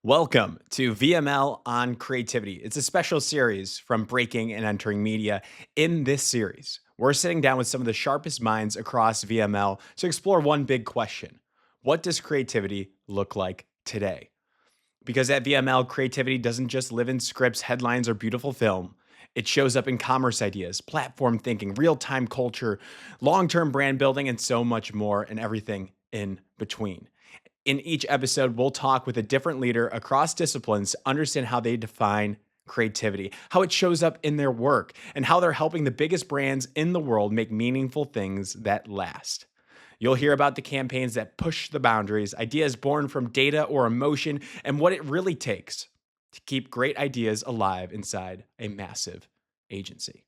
Welcome to VML on Creativity. It's a special series from Breaking and Entering Media. In this series, we're sitting down with some of the sharpest minds across VML to explore one big question. What does creativity look like today? Because at VML, creativity doesn't just live in scripts, headlines, or beautiful film. It shows up in commerce ideas, platform thinking, real-time culture, long-term brand building, and so much more, and everything in between. In each episode, we'll talk with a different leader across disciplines to understand how they define creativity, how it shows up in their work, and how they're helping the biggest brands in the world make meaningful things that last. You'll hear about the campaigns that push the boundaries, ideas born from data or emotion, and what it really takes to keep great ideas alive inside a massive agency.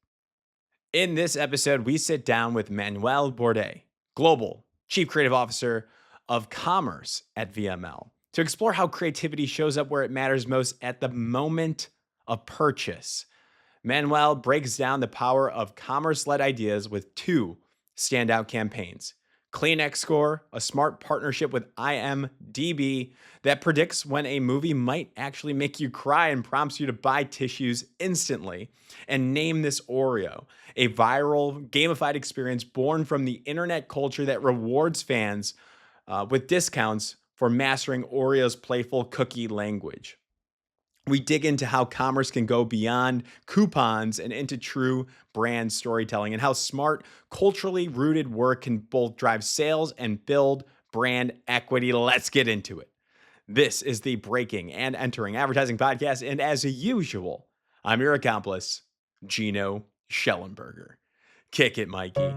In this episode, we sit down with Manuel Bordé, Global Chief Creative Officer of Commerce at VML, to explore how creativity shows up where it matters most at the moment of purchase. Manuel breaks down the power of commerce-led ideas with two standout campaigns. Kleenex Score, a smart partnership with IMDb that predicts when a movie might actually make you cry and prompts you to buy tissues instantly. And Name This OREO, a viral, gamified experience born from the internet culture that rewards fans with discounts for mastering Oreo's playful cookie language. We dig into how commerce can go beyond coupons and into true brand storytelling, and how smart, culturally rooted work can both drive sales and build brand equity. Let's get into it. This is the Breaking and Entering Advertising Podcast, and as usual, I'm your accomplice, Gino Schellenberger. Kick it, Mikey.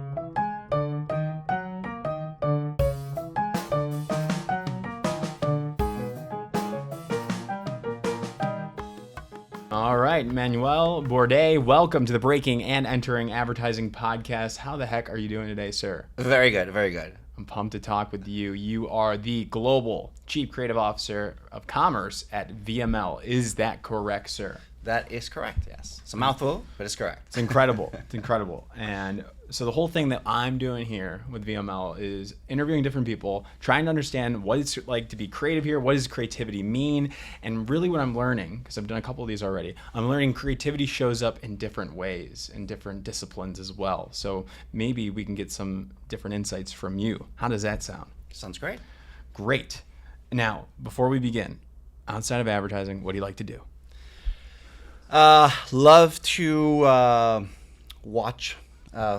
All right, Manuel Bordé, welcome to the Breaking and Entering Advertising Podcast. How the heck are you doing today, sir? Very good, very good. I'm pumped to talk with you. You are the Global Chief Creative Officer of Commerce at VML. Is that correct, sir? That is correct, yes. It's a mouthful, but it's correct. It's incredible. It's incredible. And so the whole thing that I'm doing here with VML is interviewing different people, trying to understand what it's like to be creative here, what does creativity mean, and really what I'm learning, because I've done a couple of these already, I'm learning creativity shows up in different ways, in different disciplines as well. So maybe we can get some different insights from you. How does that sound? Sounds great. Great. Now, before we begin, outside of advertising, what do you like to do? Love to watch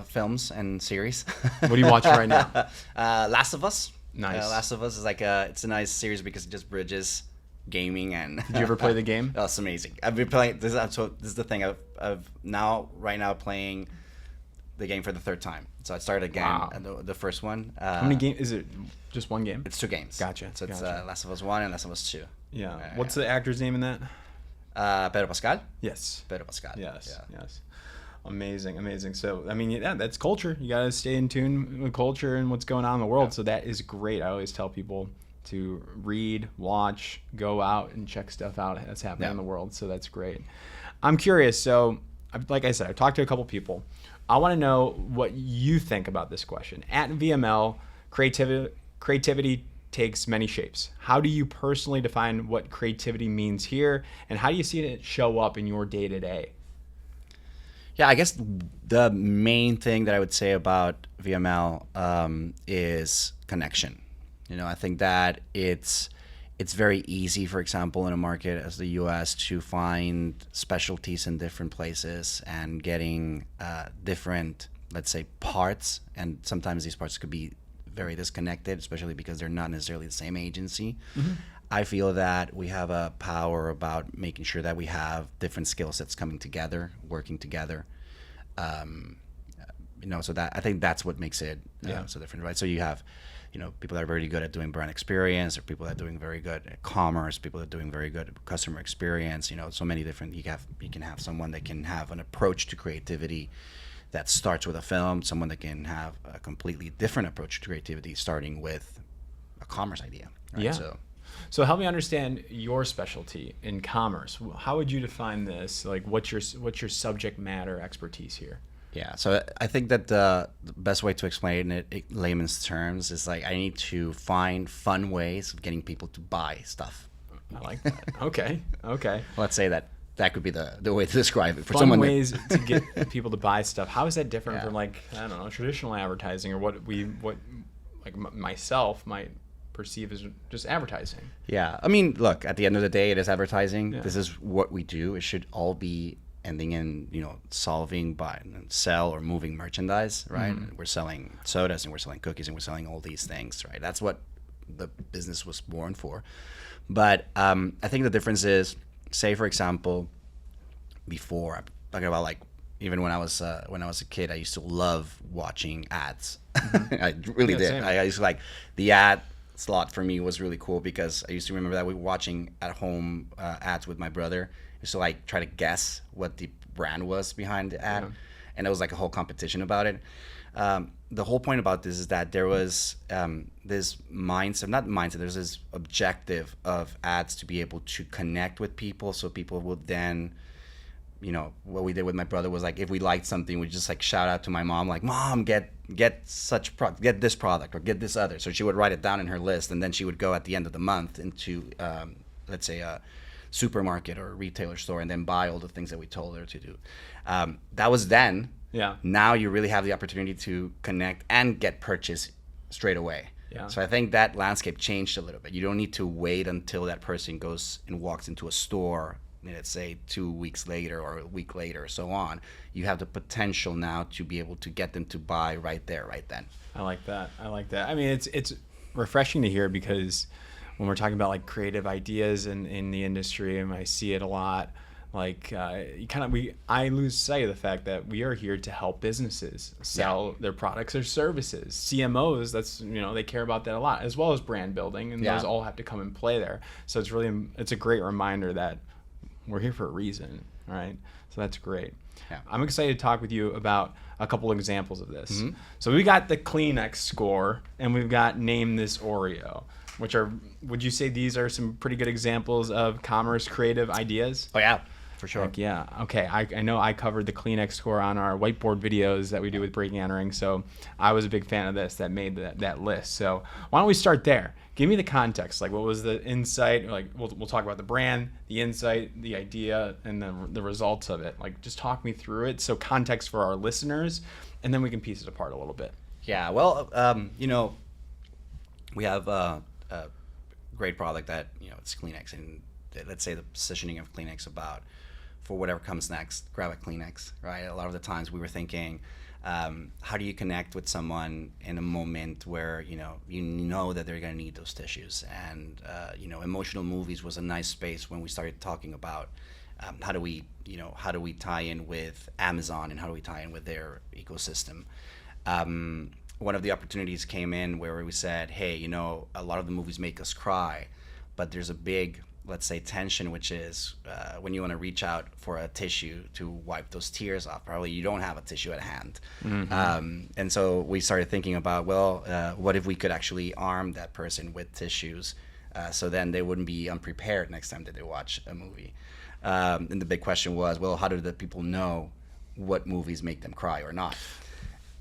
films and series. What are you watching right now? Last of Us. Nice. Last of Us is it's a nice series because it just bridges gaming and. Did you ever play the game? Oh, it's amazing. I've been playing this. This is the thing. I've right now playing the game for the third time. So I started again. Wow. The first one. How many games is it? Just one game? It's 2 games. Gotcha. So it's gotcha. Last of Us 1 and Last of Us 2. Yeah. What's the actor's name in that? Pedro Pascal. Yes. Pedro Pascal. Yes. Yeah. Yes. Amazing. So, I mean, yeah, that's culture. You got to stay in tune with culture and what's going on in the world. Yeah. So that is great. I always tell people to read, watch, go out and check stuff out that's happening in the world. So that's great. I'm curious. So, like I said, I've talked to a couple people. I want to know what you think about this question. At VML, creativity takes many shapes. How do you personally define what creativity means here, and how do you see it show up in your day-to-day? Yeah, I guess the main thing that I would say about VML is connection. I think that it's very easy, for example, in a market as the US to find specialties in different places and getting different, let's say, parts. And sometimes these parts could be very disconnected, especially because they're not necessarily the same agency. Mm-hmm. I feel that we have a power about making sure that we have different skill sets coming together, working together. So that I think that's what makes it so different, right? So you have, people that are very good at doing brand experience, or people that are doing very good at commerce, people that are doing very good at customer experience. So many different. You can have someone that can have an approach to creativity that starts with a film, someone that can have a completely different approach to creativity, starting with a commerce idea. Right? Yeah. So help me understand your specialty in commerce. How would you define this? Like, what's your subject matter expertise here? Yeah. So I think that the best way to explain it in layman's terms is I need to find fun ways of getting people to buy stuff. I like that. Okay. Let's say that could be the way to describe it for Fun someone. ways to get people to buy stuff. How is that different from like, I don't know, traditional advertising, or what myself might perceive as just advertising? Yeah, I mean, look, at the end of the day, it is advertising. Yeah. This is what we do. It should all be ending in, solving, buy, and sell or moving merchandise, right? We're selling sodas and we're selling cookies and we're selling all these things, right? That's what the business was born for. But I think the difference is, say, for example, before, I'm talking about like, even when I was a kid, I used to love watching ads. I really did. Same. I used to like the ad slot for me was really cool because I used to remember that we were watching at home ads with my brother. I used to like try to guess what the brand was behind the ad, and it was like a whole competition about it. The whole point about this is that there was this mindset, there's this objective of ads to be able to connect with people, so people would then, what we did with my brother was like, if we liked something, we'd just like shout out to my mom, like, Mom, get this product or get this other. So she would write it down in her list, and then she would go at the end of the month into, let's say, a supermarket or a retailer store and then buy all the things that we told her to do. That was then. Yeah. Now you really have the opportunity to connect and get purchase straight away. Yeah. So I think that landscape changed a little bit. You don't need to wait until that person goes and walks into a store, let's say 2 weeks later or a week later or so on. You have the potential now to be able to get them to buy right there, right then. I like that. I mean, it's refreshing to hear, because when we're talking about like creative ideas in the industry, and I see it a lot, like I lose sight of the fact that we are here to help businesses sell their products or services. CMOs, that's, they care about that a lot, as well as brand building, and those all have to come and play there. So it's a great reminder that we're here for a reason, right? So that's great. Yeah. I'm excited to talk with you about a couple examples of this. So we got the Kleenex Score, and we've got Name This OREO, which are, would you say these are some pretty good examples of commerce creative ideas? Oh yeah, for sure. Heck yeah. Okay. I know I covered the Kleenex Score on our whiteboard videos that we do with Breaking and Entering, so I was a big fan of this that made that list. So why don't we start there? Give me the context. Like, what was the insight? Like, we'll talk about the brand, the insight, the idea, and then the results of it. Like, just talk me through it. So context for our listeners, and then we can piece it apart a little bit. Yeah. Well, we have a great product that, it's Kleenex, and let's say the positioning of Kleenex about, for whatever comes next, grab a Kleenex, right? A lot of the times we were thinking, how do you connect with someone in a moment where you know that they're going to need those tissues? And emotional movies was a nice space when we started talking about how do we tie in with Amazon and how do we tie in with their ecosystem. One of the opportunities came in where we said, hey, a lot of the movies make us cry, but there's a big, let's say, tension, which is when you want to reach out for a tissue to wipe those tears off. Probably you don't have a tissue at hand. And so we started thinking about, what if we could actually arm that person with tissues, so then they wouldn't be unprepared next time that they watch a movie. And the big question was, how do the people know what movies make them cry or not?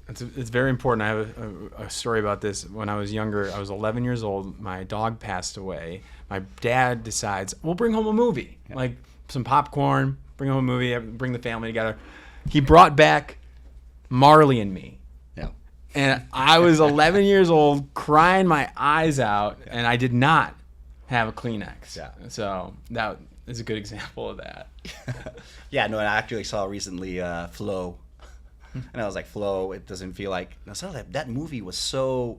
It's very important. I have a story about this. When I was younger, I was 11 years old. My dog passed away. My dad decides, we'll bring home a movie, like some popcorn, bring home a movie, bring the family together. He brought back Marley and Me. Yeah. And I was 11 years old, crying my eyes out, and I did not have a Kleenex. Yeah. So that is a good example of that. Yeah, no, and I actually saw recently Flow. And I was like, Flo, it doesn't feel like, that movie was so,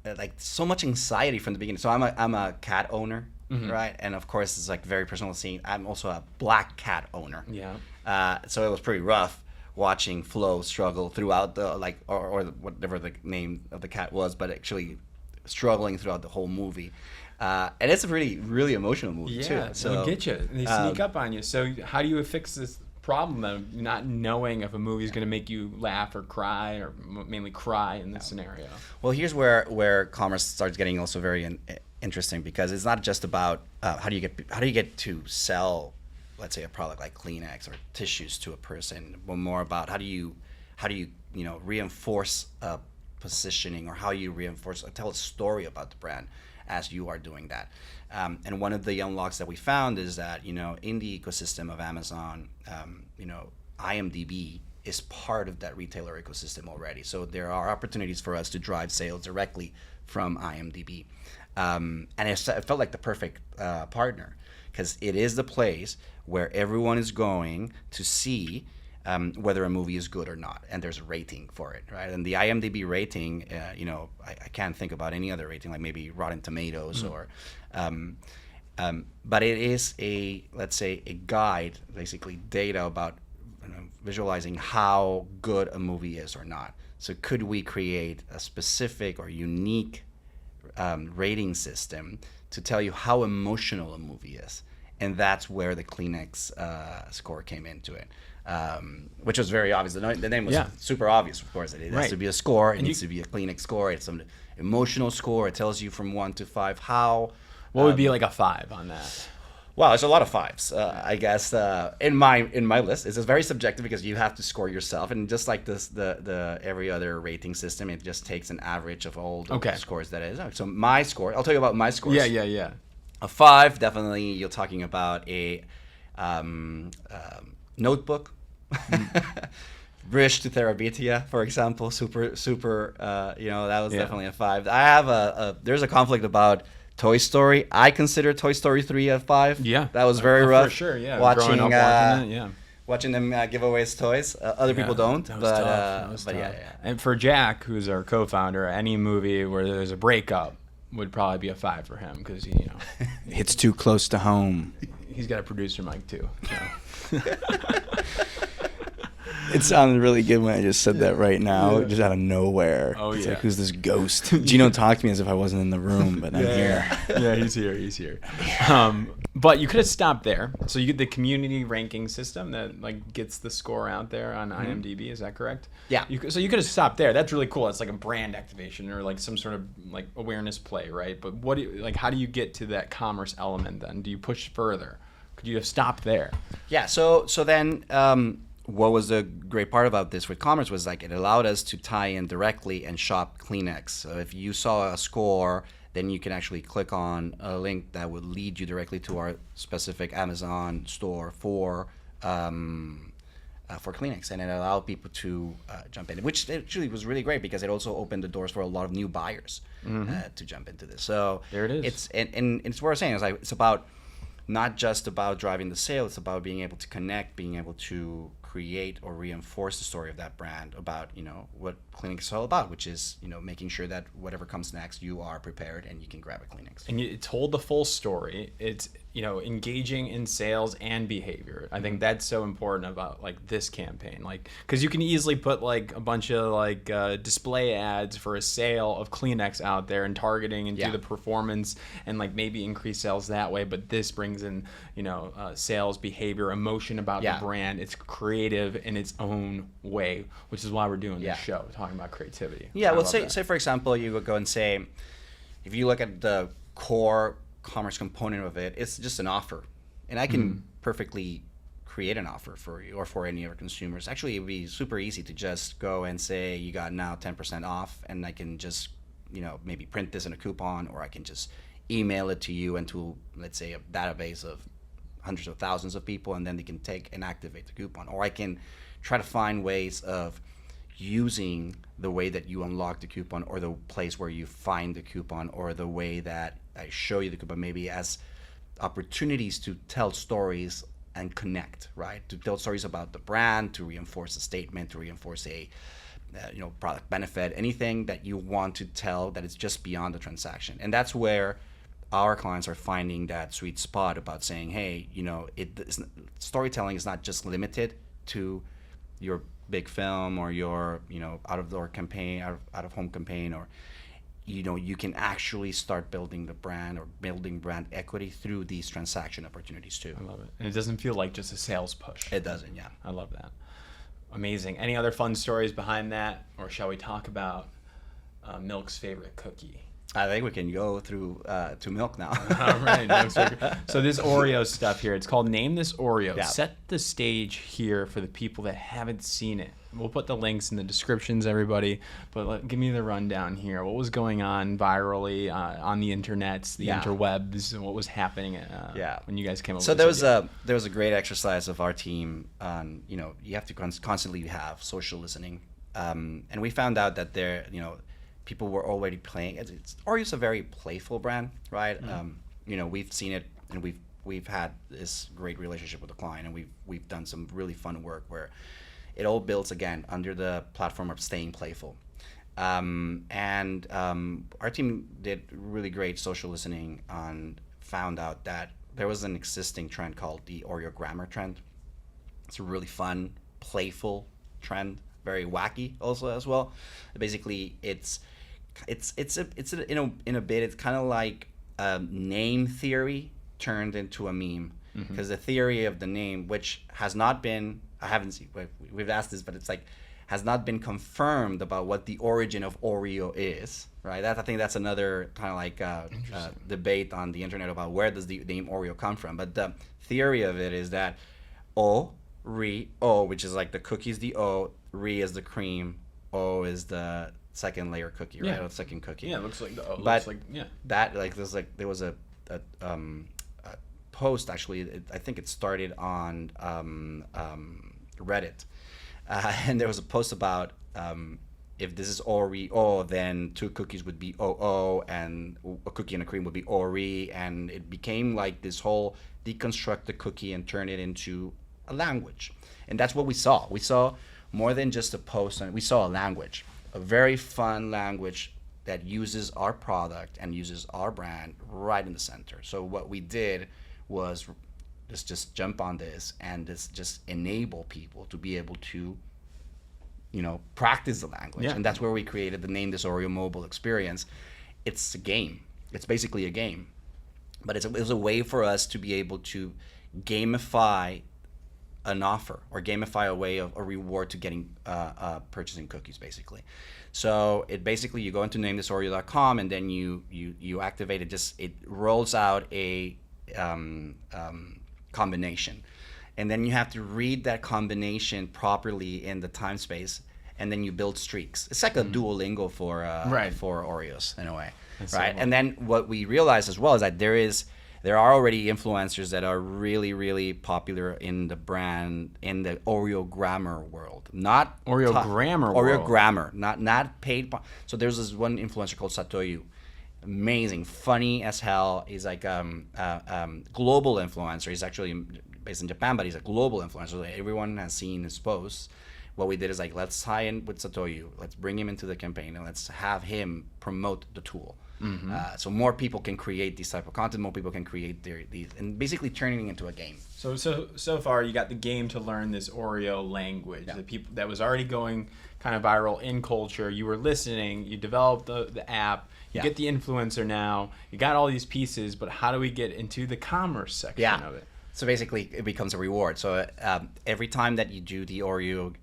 like, so much anxiety from the beginning. So I'm a cat owner, right? And of course, it's like very personal scene. I'm also a black cat owner. Yeah. So it was pretty rough watching Flo struggle throughout the, like, or whatever the name of the cat was, but actually struggling throughout the whole movie. And it's a really, really emotional movie too. Yeah, so they'll get you. They sneak up on you. So how do you fix this problem of not knowing if a movie is going to make you laugh or cry, or mainly cry in this scenario? Well, here's where commerce starts getting also very interesting, because it's not just about how do you get to sell, let's say, a product like Kleenex or tissues to a person, but more about how do you reinforce a positioning, or how you tell a story about the brand. as you are doing that. And one of the unlocks that we found is that, in the ecosystem of Amazon, IMDb is part of that retailer ecosystem already. So there are opportunities for us to drive sales directly from IMDb. And it felt like the perfect partner, because it is the place where everyone is going to see whether a movie is good or not, and there's a rating for it, right? And the IMDb rating, I can't think about any other rating, like maybe Rotten Tomatoes or, but it is let's say a guide, basically data about visualizing how good a movie is or not. So could we create a specific or unique rating system to tell you how emotional a movie is? And that's where the Kleenex score came into it, which was very obvious. The name was super obvious, of course. It has to be a score. It needs to be a Kleenex score. It's some emotional score. It tells you from 1 to 5 how. What would be like a 5 on that? Well, there's a lot of 5s, I guess. In my list, it's very subjective because you have to score yourself, and just like the every other rating system, it just takes an average of all the scores that is. So my score, I'll tell you about my scores. Yeah. A 5, definitely. You're talking about a notebook. Bridge to Terabithia, for example, super. That was definitely a 5. I have there's a conflict about Toy Story. I consider Toy Story 3 a 5. Yeah, that was very rough. For sure. Yeah, watching it, watching them give away his toys. Other people don't. That was tough. Yeah. And for Jack, who's our co-founder, any movie where there's a breakup would probably be a 5 for him, because It's too close to home. He's got a producer mic too. So. It sounded really good when I just said that right now, just out of nowhere. Oh, it's like, who's this ghost? Gino talked to me as if I wasn't in the room, but I'm here. Yeah, he's here. But you could have stopped there. So you get the community ranking system that like gets the score out there on IMDb. Is that correct? Yeah. So you could have stopped there. That's really cool. It's like a brand activation or like some sort of like awareness play, right? But how do you get to that commerce element then? Do you push further? Could you have stopped there? Yeah. So then. What was the great part about this with commerce was like it allowed us to tie in directly and shop Kleenex. So if you saw a score, then you can actually click on a link that would lead you directly to our specific Amazon store for Kleenex, and it allowed people to jump in, which actually was really great because it also opened the doors for a lot of new buyers to jump into this. So there it is. It's worth saying. It's about not just about driving the sale. It's about being able to connect, being able to create or reinforce the story of that brand about what Kleenex is all about, which is making sure that whatever comes next, you are prepared and you can grab a Kleenex. And you told the full story. It's engaging in sales and behavior. I think that's so important about like this campaign, like because you can easily put like a bunch of like display ads for a sale of Kleenex out there and targeting and do the performance and like maybe increase sales that way. But this brings in sales, behavior, emotion about the brand. It's creative in its own way, which is why we're doing this show, talking about creativity. Yeah, well, say for example, you would go and say, if you look at the core commerce component of it, it's just an offer, and I can perfectly create an offer for you or for any other consumers. Actually, it would be super easy to just go and say you got now 10% off, and I can just maybe print this in a coupon, or I can just email it to you and to, let's say, a database of hundreds of thousands of people, and then they can take and activate the coupon. Or I can try to find ways of using the way that you unlock the coupon, or the place where you find the coupon, or the way that I show you the coupon, maybe as opportunities to tell stories and connect, right? To tell stories about the brand, to reinforce a statement, to reinforce a product benefit, anything that you want to tell that is just beyond the transaction. And that's where our clients are finding that sweet spot about saying, hey, storytelling is not just limited to your big film or your out-of-door campaign, out-of-home campaign, or you can actually start building the brand or building brand equity through these transaction opportunities too. I love it. And it doesn't feel like just a sales push. It doesn't, yeah. I love that. Amazing. Any other fun stories behind that, or shall we talk about Milk's favorite cookie? I think we can go through to Milk now. All right. So this Oreo stuff here, it's called Name This OREO. Yeah. Set the stage here for the people that haven't seen it. We'll put the links in the descriptions, everybody. But give me the rundown here. What was going on virally on the internets, the interwebs, and what was happening when you guys came up So with there this idea? was a great exercise of our team on, you have to constantly have social listening. And we found out that people were already playing. Oreo's a very playful brand, right? We've seen it, and we've had this great relationship with the client, and we've done some really fun work where it all builds again under the platform of staying playful. And our team did really great social listening and found out that there was an existing trend called the Oreo grammar trend. It's a really fun, playful trend, very wacky also as well. Basically, it's in a bit, it's kind of like name theory turned into a meme, because the theory of the name, which has not been, I haven't seen, we've asked this, but it's like has not been confirmed about what the origin of Oreo is, right? I think that's another kind of like debate on the internet about where does the name Oreo come from. But the theory of it is that O, which is like the cookie's the O, Re is the cream, O is the second layer cookie, right? Or the second cookie. Yeah, it looks like the O. But yeah. that there was a post actually. I think it started on Reddit, and there was a post about if this is Oreo, then two cookies would be OO, and a cookie and a cream would be Ori, and it became like this whole deconstruct the cookie and turn it into a language. And that's what we saw. We saw more than just a post, and we saw a language, a very fun language that uses our product and uses our brand right in the center. So what we did was just jump on this and just enable people to be able to, practice the language. Yeah. And that's where we created the Name This OREO mobile experience. It's a game. It's basically a game. But it was a way for us to be able to gamify an offer, or gamify a way of a reward to getting purchasing cookies, basically. So it basically, you go into namethisoreo.com, and then you activate it. It rolls out a combination, and then you have to read that combination properly in the time space, and then you build streaks. It's like a Duolingo for Oreos in a way. That's right. So and then what we realized as well is that there are already influencers that are really, really popular in the brand, in the Oreo grammar world. Not Oreo grammar, not paid. So there's this one influencer called Satoyu. Amazing, funny as hell. He's like global influencer. He's actually based in Japan, but he's a global influencer. Like, everyone has seen his posts. What we did is like, let's tie in with Satoyu. Let's bring him into the campaign, and let's have him promote the tool. So more people can create these type of content. More people can create these, and basically turning it into a game. So far, you got the game to learn this Oreo language. Yeah. That was already going kind of viral in culture. You were listening. You developed the app. You get the influencer now. You got all these pieces, but how do we get into the commerce section of it? So basically, it becomes a reward. So every time that you do the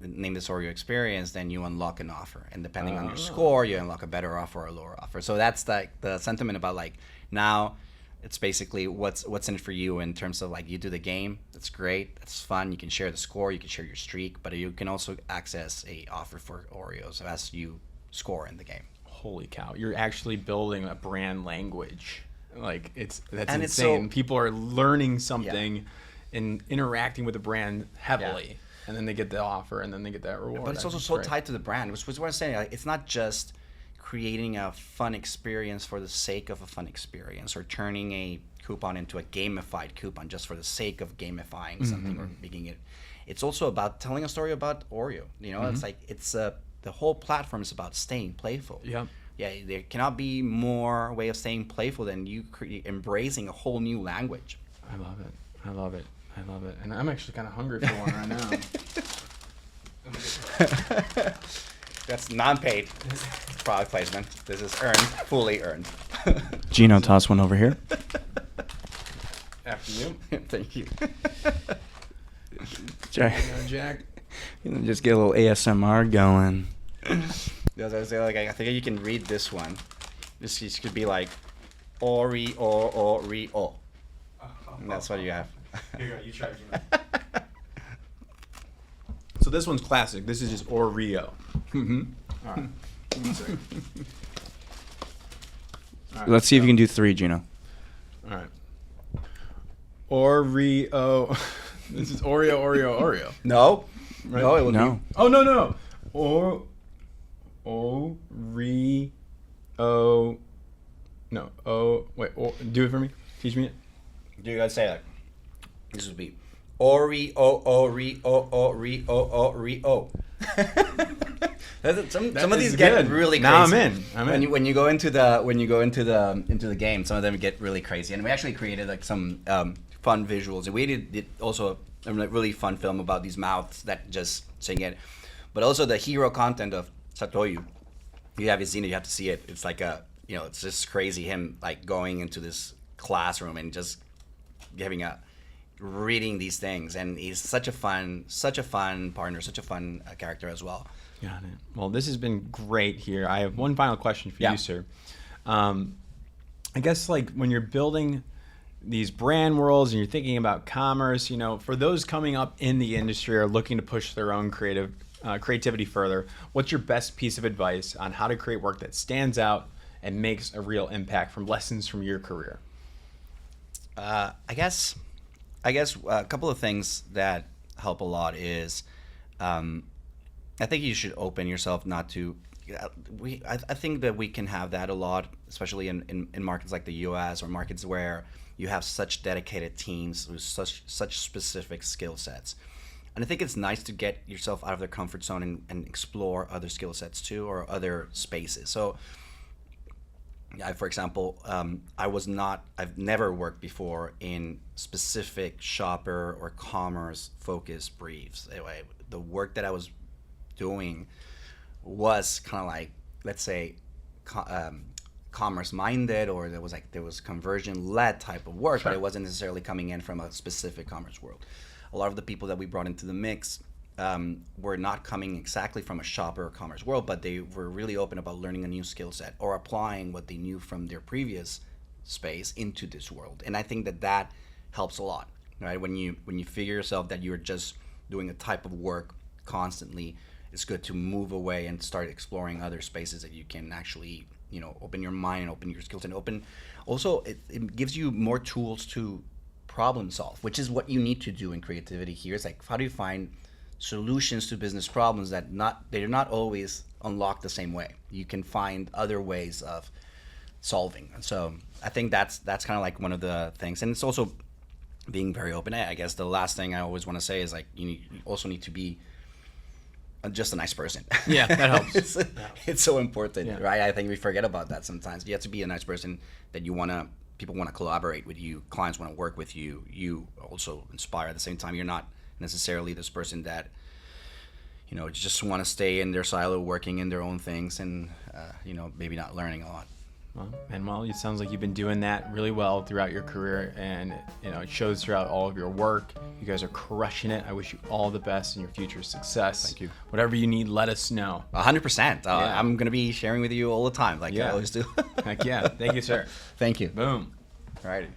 Name This OREO experience, then you unlock an offer. And depending on your score, you unlock a better offer or a lower offer. So that's like the sentiment about like, now it's basically what's in it for you in terms of like, you do the game. That's great. That's fun. You can share the score. You can share your streak. But you can also access a offer for Oreos as you score in the game. Holy cow. You're actually building a brand language. Like that's insane. It's so, people are learning something and interacting with the brand heavily, and then they get the offer, and then they get that reward. But it's also so tied to the brand, which was what I'm saying. Like, it's not just creating a fun experience for the sake of a fun experience, or turning a coupon into a gamified coupon just for the sake of gamifying something or making it. It's also about telling a story about Oreo. It's like the whole platform is about staying playful. Yeah, there cannot be more way of staying playful than you embracing a whole new language. I love it. And I'm actually kind of hungry for one right now. That's non-paid product placement. This is earned, fully earned. Gino, toss one over here. After you. Thank you. Jack. Jack. Just get a little ASMR going. I think you can read this one. This could be like Oreo. And that's what you have. Here you go. You try. So this one's classic. This is just Oreo. Mm-hmm. All right. One second. All right, Let's see if you can do 3, Gino. All right. Oreo. This is Oreo. No, Right? no, it would No. be. Oh no. Oreo. No. Oh wait. Do it for me. Teach me it. Do you guys say that? This would be Oreo. Some of these get good. really crazy. Now I'm in. When you go into the game, some of them get really crazy. And we actually created like some fun visuals. And we did also a really fun film about these mouths that just sing it. But also the hero content of Satoyu. If you haven't seen it, you have to see it. It's like it's just crazy. Him like going into this classroom and just reading these things, and he's such a fun partner, such a fun character as well. Got it. Well, this has been great here. I have one final question for Yeah. you, sir. I guess like when you're building these brand worlds and you're thinking about commerce, for those coming up in the industry or looking to push their own creativity further, what's your best piece of advice on how to create work that stands out and makes a real impact from lessons from your career? I guess a couple of things that help a lot is, I think you should open yourself not to. I think that we can have that a lot, especially in markets like the U.S. or markets where you have such dedicated teams with such specific skill sets. And I think it's nice to get yourself out of their comfort zone and explore other skill sets too, or other spaces. So, for example, I've never worked before in specific shopper or commerce focused briefs. Anyway, the work that I was doing was kind of like, let's say, commerce minded, or there was conversion led type of work, Sure. but it wasn't necessarily coming in from a specific commerce world. A lot of the people that we brought into the mix were not coming exactly from a shopper or commerce world, but they were really open about learning a new skill set or applying what they knew from their previous space into this world. And I think that helps a lot, right? When you figure yourself that you're just doing a type of work constantly, it's good to move away and start exploring other spaces that you can actually, open your mind and open your skills and also it gives you more tools to problem solve, which is what you need to do in creativity here. It's like, how do you find solutions to business problems they're not always unlocked the same way. You can find other ways of solving. And so I think that's kind of like one of the things. And it's also being very open. I guess the last thing I always want to say is like, you also need to be just a nice person. Yeah, that helps. It's so important, Yeah. right? I think we forget about that sometimes. You have to be a nice person that people want to collaborate with you, clients want to work with you, you also inspire. At the same time, you're not necessarily this person that just want to stay in their silo working in their own things and maybe not learning a lot. Well, Manuel, it sounds like you've been doing that really well throughout your career, and it shows throughout all of your work. You guys are crushing it. I wish you all the best in your future success. Thank you. Whatever you need, let us know. 100%. Yeah. I'm gonna be sharing with you all the time, like I always do. Heck yeah. Thank you, sir. Thank you. Boom. All righty.